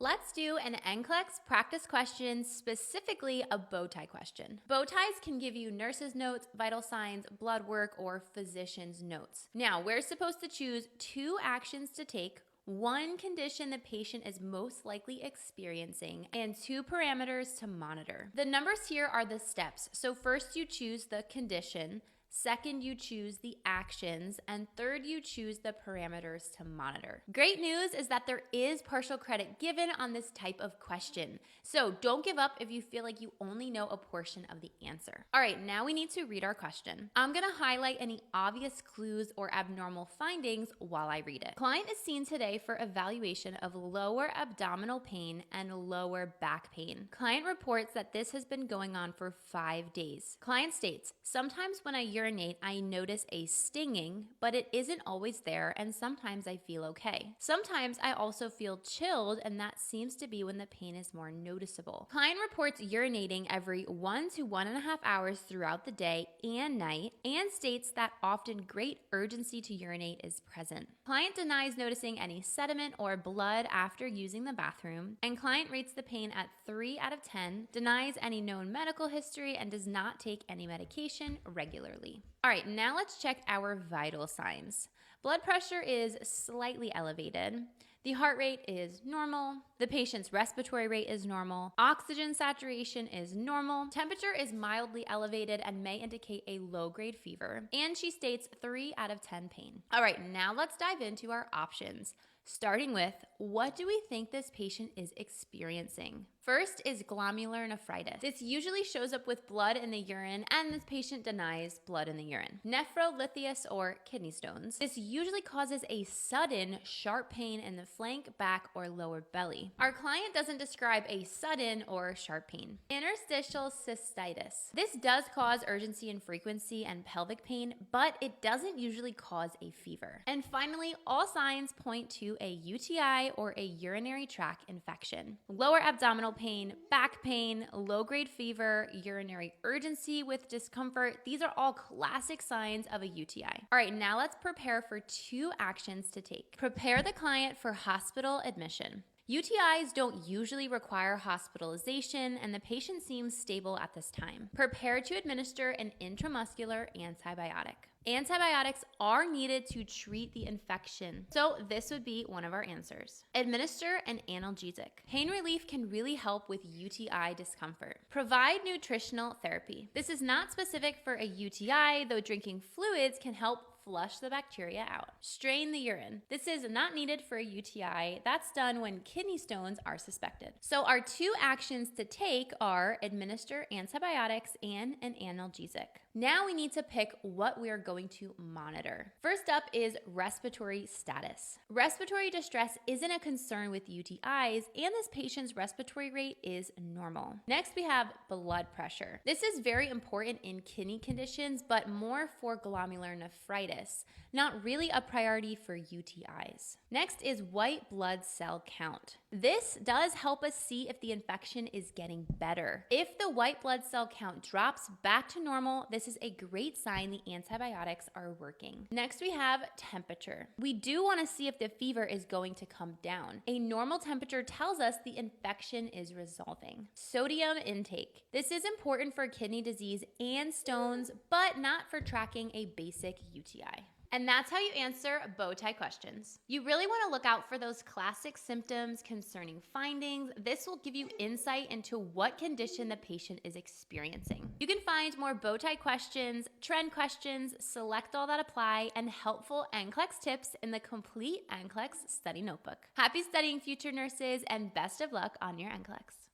Let's do an NCLEX practice question, specifically a bow tie question. Bow ties can give you nurse's notes, vital signs, blood work, or physician's notes. Now, we're supposed to choose two actions to take, one condition the patient is most likely experiencing, and two parameters to monitor. The numbers here are the steps. So first you choose the condition, second, you choose the actions, and third, you choose the parameters to monitor. Great news is that there is partial credit given on this type of question. So don't give up if you feel like you only know a portion of the answer. All right, now we need to read our question. I'm gonna highlight any obvious clues or abnormal findings while I read it. Client is seen today for evaluation of lower abdominal pain and lower back pain. Client reports that this has been going on for 5 days. Client states, sometimes when I urinate, I notice a stinging, but it isn't always there, and sometimes I feel okay. Sometimes I also feel chilled, and that seems to be when the pain is more noticeable. Client reports urinating every 1 to 1.5 hours throughout the day and night, and states that often great urgency to urinate is present. Client denies noticing any sediment or blood after using the bathroom, and client rates the pain at 3 out of 10, denies any known medical history, and does not take any medication regularly. All right, now let's check our vital signs. Blood pressure is slightly elevated. The heart rate is normal. The patient's respiratory rate is normal. Oxygen saturation is normal. Temperature is mildly elevated and may indicate a low-grade fever. And she states 3 out of 10 pain. All right, now let's dive into our options. Starting with, what do we think this patient is experiencing? First is glomerular nephritis. This usually shows up with blood in the urine, and this patient denies blood in the urine. Nephrolithias or kidney stones. This usually causes a sudden, sharp pain in the flank, back, or lower belly. Our client doesn't describe a sudden or sharp pain. Interstitial cystitis. This does cause urgency and frequency and pelvic pain, but it doesn't usually cause a fever. And finally, all signs point to a UTI or a urinary tract infection. Lower abdominal pain, back pain, low-grade fever, urinary urgency with discomfort. These are all classic signs of a UTI. All right, now let's prepare for two actions to take. Prepare the client for hospital admission. UTIs don't usually require hospitalization, and the patient seems stable at this time. Prepare to administer an intramuscular antibiotic. Antibiotics are needed to treat the infection, so this would be one of our answers. Administer an analgesic. Pain relief can really help with UTI discomfort. Provide nutritional therapy. This is not specific for a UTI, though drinking fluids can help flush the bacteria out. Strain the urine. This is not needed for a UTI. That's done when kidney stones are suspected. So our two actions to take are administer antibiotics and an analgesic. Now we need to pick what we are going to monitor. First up is respiratory status. Respiratory distress isn't a concern with UTIs, and this patient's respiratory rate is normal. Next, we have blood pressure. This is very important in kidney conditions, but more for glomerular nephritis, not really a priority for UTIs. Next is white blood cell count. This does help us see if the infection is getting better. If the white blood cell count drops back to normal, this is a great sign the antibiotics are working. Next, we have temperature. We do want to see if the fever is going to come down. A normal temperature tells us the infection is resolving. Sodium intake. This is important for kidney disease and stones, but not for tracking a basic UTI. And that's how you answer bow tie questions. You really want to look out for those classic symptoms concerning findings. This will give you insight into what condition the patient is experiencing. You can find more bow tie questions, trend questions, select all that apply, and helpful NCLEX tips in the complete NCLEX study notebook. Happy studying, future nurses, and best of luck on your NCLEX.